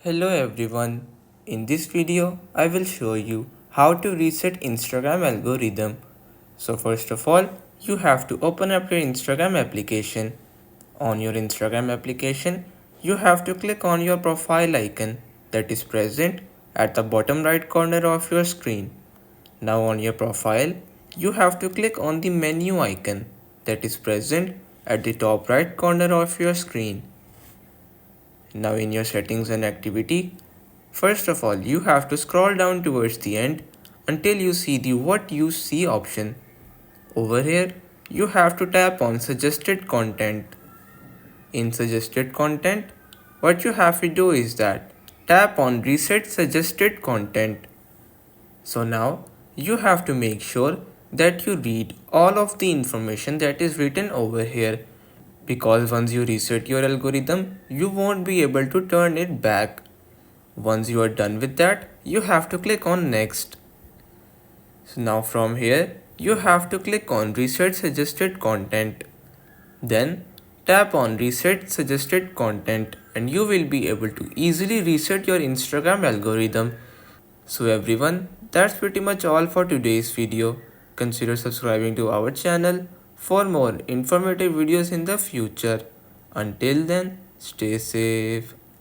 Hello everyone. In this video, I will show you how to reset Instagram algorithm. So first of all, you have to open up your Instagram application. On your Instagram application, you have to click on your profile icon that is present at the bottom right corner of your screen. Now on your profile, you have to click on the menu icon that is present at the top right corner of your screen. Now in your settings and activity, first of all you have to scroll down towards the end until you see the what you see option. Over here you have to tap on suggested content. In suggested content, what you have to do is that tap on reset suggested content. So now you have to make sure that you read all of the information that is written over here, because once you reset your algorithm, you won't be able to turn it back. Once you are done with that, you have to click on next. So now from here, you have to click on reset suggested content. Then tap on reset suggested content and you will be able to easily reset your Instagram algorithm. So everyone, that's pretty much all for today's video. Consider subscribing to our channel for more informative videos in the future. Until then, stay safe.